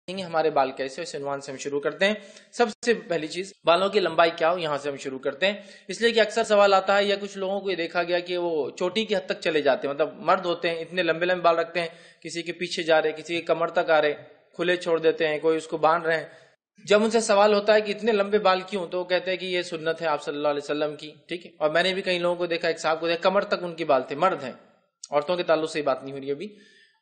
ہمارے بال کیسے، اس عنوان سے ہم شروع کرتے ہیں۔ سب سے پہلی چیز، بالوں کی لمبائی کیا ہو، یہاں سے ہم شروع کرتے ہیں، اس لیے کہ اکثر سوال آتا ہے یا کچھ لوگوں کو یہ دیکھا گیا کہ وہ چوٹی کی حد تک چلے جاتے ہیں، مطلب مرد ہوتے ہیں اتنے لمبے لمبے بال رکھتے ہیں، کسی کے پیچھے جا رہے، کسی کے کمر تک آ رہے، کھلے چھوڑ دیتے ہیں، کوئی اس کو باندھ رہے ہیں۔ جب ان سے سوال ہوتا ہے کہ اتنے لمبے بال کیوں، تو وہ کہتے ہیں کہ یہ سنت ہے آپ صلی اللہ علیہ وسلم کی، ٹھیک ہے۔ اور میں نے بھی کئی لوگوں کو دیکھا، ایک صاحب کو دیکھا کمر تک ان کے بال تھے، مرد ہیں، عورتوں کے تعلق سے یہ بات نہیں ہو رہی ابھی،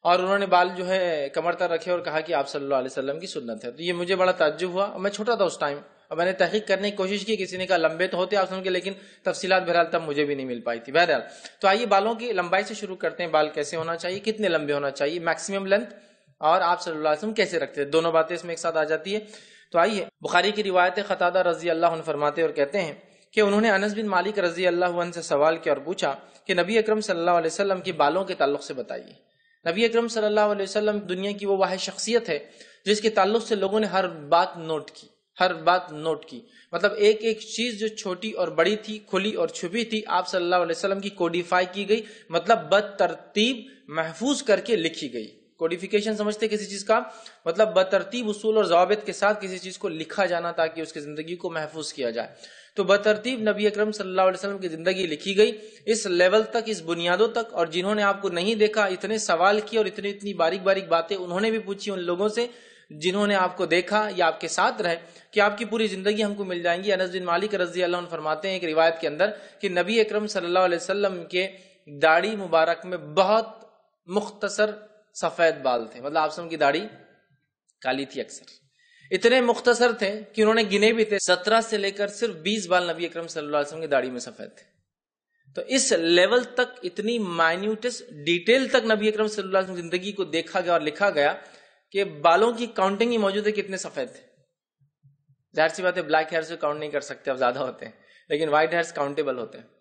اور انہوں نے بال جو ہے کمر تک رکھے اور کہا کہ آپ صلی اللہ علیہ وسلم کی سنت ہے۔ تو یہ مجھے بڑا تعجب ہوا، اور میں چھوٹا تھا اس ٹائم، اور میں نے تحقیق کرنے کی کوشش کی، کسی نے کہا لمبے تو ہوتے آپ کے، لیکن تفصیلات بہرحال تب مجھے بھی نہیں مل پائی تھی۔ بہرحال تو آئیے بالوں کی لمبائی سے شروع کرتے ہیں، بال کیسے ہونا چاہیے، کتنے لمبے ہونا چاہیے، میکسیمم لینتھ، اور آپ صلی اللہ علیہ وسلم کیسے رکھتے ہیں، دونوں باتیں اس میں ایک ساتھ آ جاتی ہے۔ تو آئیے، بخاری کی روایت قتادہ رضی اللہ عنہ فرماتے اور کہتے ہیں کہ انہوں نے انس بن مالک رضی اللہ عنہ سے سوال کیا اور پوچھا کہ نبی اکرم صلی اللہ علیہ وسلم کے بالوں کے تعلق سے بتائیے۔ نبی اکرم صلی اللہ علیہ وسلم دنیا کی وہ واحد شخصیت ہے جس کے تعلق سے لوگوں نے ہر بات نوٹ کی، مطلب ایک ایک چیز جو چھوٹی اور بڑی تھی، کھلی اور چھپی تھی، آپ صلی اللہ علیہ وسلم کی کوڈیفائی کی گئی، مطلب بترتیب محفوظ کر کے لکھی گئی۔ کوڈیفیکیشن سمجھتے کسی چیز کا مطلب بترتیب اصول اور ضوابط کے ساتھ کسی چیز کو لکھا جانا تاکہ اس کی زندگی کو محفوظ کیا جائے۔ تو بترتیب نبی اکرم صلی اللہ علیہ وسلم کی زندگی لکھی گئی، اس لیول تک، اس بنیادوں تک، اور جنہوں نے آپ کو نہیں دیکھا اتنے سوال کیے اور اتنی باریک باریک باتیں انہوں نے بھی پوچھی ان لوگوں سے جنہوں نے آپ کو دیکھا یا آپ کے ساتھ رہے، کہ آپ کی پوری زندگی ہم کو مل جائیں گی۔ انس بن مالک رضی اللہ عنہ فرماتے ہیں ایک روایت کے اندر کہ نبی اکرم صلی اللہ علیہ وسلم کے داڑھی مبارک میں بہت مختصر سفید بال تھے، مطلب آپ کی داڑھی کالی تھی، اکثر اتنے مختصر تھے کہ انہوں نے گنے بھی تھے، 17 سے لے کر صرف 20 بال نبی اکرم صلی اللہ علیہ وسلم کی داڑھی میں سفید تھے۔ تو اس لیول تک، اتنی مائنیوٹس ڈیٹیل تک نبی اکرم صلی اللہ علیہ وسلم کی زندگی کو دیکھا گیا اور لکھا گیا کہ بالوں کی کاؤنٹنگ ہی موجود ہے کتنے سفید تھے۔ ظاہر سی بات ہے بلیک ہیئر سے کاؤنٹ نہیں کر سکتے، اب زیادہ ہوتے ہیں، لیکن وائٹ ہیئرز کاؤنٹیبل ہوتے ہیں۔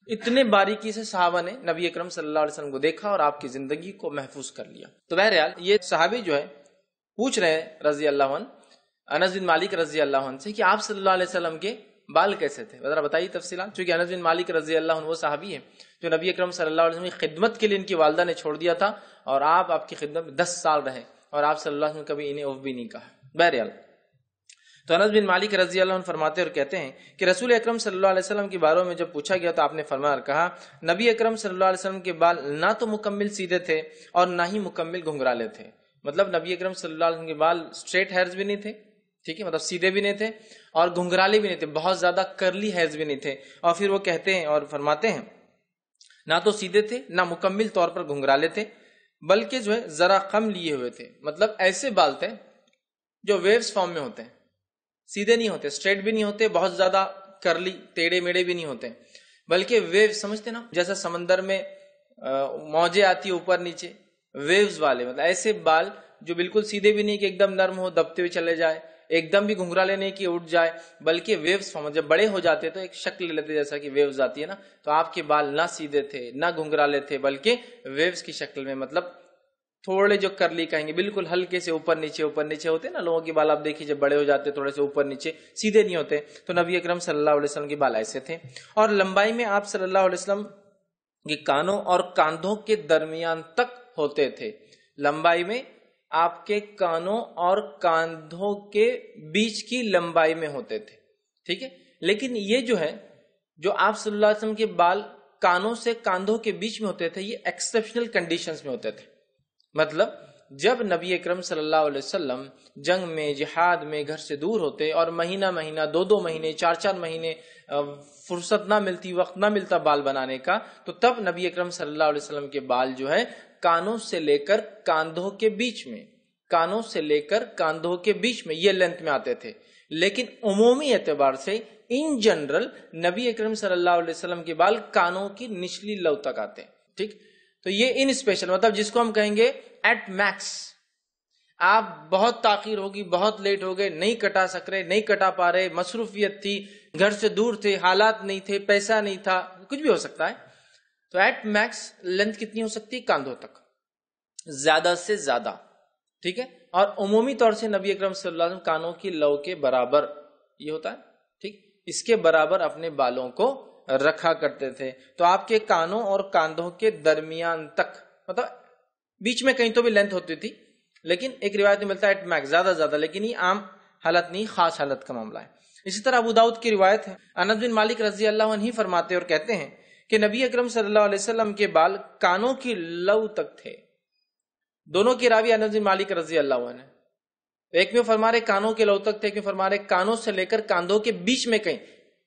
اتنے باریکی سے صحابہ نے نبی اکرم صلی اللہ علیہ وسلم کو دیکھا اور آپ کی زندگی کو محفوظ کر لیا۔ تو بہرحال یہ صحابی جو ہے پوچھ رہے ہیں رضی اللہ عنہ، انس بن مالک رضی اللہ عنہ سے کہ آپ صلی اللہ علیہ وسلم کے بال کیسے تھے، ذرا بتائیے تفصیلات، چونکہ انس بن مالک رضی اللہ عنہ وہ صحابی ہے جو نبی اکرم صلی اللہ علیہ وسلم کی خدمت کے لیے ان کی والدہ نے چھوڑ دیا تھا، اور آپ کی خدمت میں 10 سال رہے، اور آپ صلی اللہ علیہ وسلم کبھی انہیں اف بھی نہیں کہا۔ بہرحال تو انس بن مالک رضی اللہ عنہ فرماتے اور کہتے ہیں کہ رسول اکرم صلی اللہ علیہ وسلم کے باروں میں جب پوچھا گیا تو آپ نے فرمایا اور کہا نبی اکرم صلی اللہ علیہ وسلم کے بال نہ تو مکمل سیدھے تھے اور نہ ہی مکمل گھنگرالے تھے، مطلب نبی اکرم صلی اللہ علیہ وسلم کے بال اسٹریٹ ہیئرز بھی نہیں تھے، ٹھیک ہے، مطلب سیدھے بھی نہیں تھے اور گھنگرالے بھی نہیں تھے، بہت زیادہ کرلی ہیئرز بھی نہیں تھے۔ اور پھر وہ کہتے ہیں اور فرماتے ہیں نہ تو سیدھے تھے نہ مکمل طور پر گھنگرالے تھے، بلکہ جو ہے ذرا کم لیے ہوئے تھے، مطلب ایسے بال تھے جو ویوز فارم میں ہوتے ہیں، سیدھے نہیں ہوتے، اسٹریٹ بھی نہیں ہوتے، بہت زیادہ کرلی ٹیڑے میڑے بھی نہیں ہوتے، بلکہ ویو سمجھتے نا، جیسا سمندر میں موجیں آتی اوپر نیچے، ویوز والے، مطلب ایسے بال جو بالکل سیدھے بھی نہیں کہ ایک دم نرم ہو دبتے ہوئے چلے جائے، ایک دم بھی گھنگرالے نہیں کہ اٹھ جائے، بلکہ ویوز فارم، جب بڑے ہو جاتے تو ایک شکل لیتے جیسا کہ ویوز آتی ہے نا، تو آپ کے بال نہ سیدھے تھے نہ گھنگرالے تھے، بلکہ ویوز کی شکل میں، مطلب تھوڑے جو کرلی کہیں گے، بالکل ہلکے سے اوپر نیچے ہوتے ہیں نا لوگوں کے بال، آپ دیکھیے جب بڑے ہو جاتے تھوڑے سے اوپر نیچے، سیدھے نہیں ہوتے، تو نبی اکرم صلی اللہ علیہ وسلم کے بال ایسے تھے۔ اور لمبائی میں آپ صلی اللہ علیہ وسلم کے کانوں اور کاندھوں کے درمیان تک ہوتے تھے، لمبائی میں آپ کے کانوں اور کاندھوں کے بیچ کی لمبائی میں ہوتے تھے، ٹھیک ہے۔ لیکن یہ جو ہے جو آپ صلی اللہ علیہ وسلم کے بال کانوں سے کاندھوں کے بیچ میں ہوتے تھے، یہ ایکسپشنل کنڈیشنز میں ہوتے تھے، مطلب جب نبی اکرم صلی اللہ علیہ وسلم جنگ میں، جہاد میں گھر سے دور ہوتے اور مہینہ 2 مہینے 4 مہینے فرصت نہ ملتی، وقت نہ ملتا بال بنانے کا، تو تب نبی اکرم صلی اللہ علیہ وسلم کے بال جو ہے کانوں سے لے کر کاندھوں کے بیچ میں یہ لینتھ میں آتے تھے۔ لیکن عمومی اعتبار سے ان جنرل نبی اکرم صلی اللہ علیہ وسلم کے بال کانوں کی نچلی لو تک آتے ہیں، ٹھیک۔ تو یہ ان اسپیشل، مطلب جس کو ہم کہیں گے ایٹ میکس، آپ بہت تاخیر ہوگی، بہت لیٹ ہو گئے، نہیں کٹا سک رہے، نہیں کٹا پا رہے، مصروفیت تھی، گھر سے دور تھے، حالات نہیں تھے، پیسہ نہیں تھا، کچھ بھی ہو سکتا ہے، تو ایٹ میکس لینتھ کتنی ہو سکتی ہے؟ کاندھوں تک، زیادہ سے زیادہ، ٹھیک ہے۔ اور عمومی طور سے نبی اکرم صلی اللہ علیہ وسلم کانوں کی لو کے برابر، یہ ہوتا ہے، ٹھیک، اس کے برابر اپنے بالوں کو رکھا کرتے تھے۔ تو آپ کے کانوں اور کاندھوں کے درمیان تک، مطلب بیچ میں کہیں تو بھی لینتھ ہوتی تھی، لیکن ایک روایت میں ملتا ہے ایٹ میکس زیادہ، لیکن یہ عام حالت نہیں، خاص حالت کا معاملہ ہے۔ اسی طرح ابو داؤد کی روایت ہے، انس بن مالک رضی اللہ عنہ فرماتے اور کہتے ہیں کہ نبی اکرم صلی اللہ علیہ وسلم کے بال کانوں کی لو تک تھے۔ دونوں کی راوی انس بن مالک رضی اللہ عنہ، ایک میں فرما رہے کانوں کے لو تک تھے، ایک میں فرما رہے کانوں سے لے کر کاندھوں کے بیچ میں کہیں،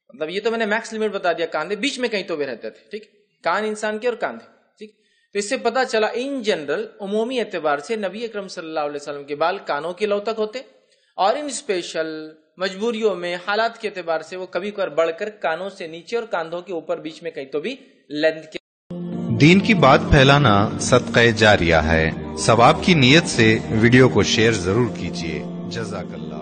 مطلب یہ تو میں نے میکس لمٹ بتا دیا، کاندھے بیچ میں کہیں تو بھی رہتے تھے، ٹھیک، کان انسان کے اور کاندھے، ٹھیک۔ تو اس سے پتا چلا ان جنرل عمومی اعتبار سے نبی اکرم صلی اللہ علیہ وسلم کے بال کانوں کے لو تک ہوتے، اور ان اسپیشل مجبوریوں میں حالات کے اعتبار سے وہ کبھی کبھار بڑھ کر کانوں سے نیچے اور کاندھوں کے اوپر بیچ میں کہیں تو بھی لینتھ کے۔ دین کی بات پھیلانا صدقہ جاریہ ہے، ثواب کی نیت سے ویڈیو کو شیئر ضرور کیجیے۔ جزاک اللہ۔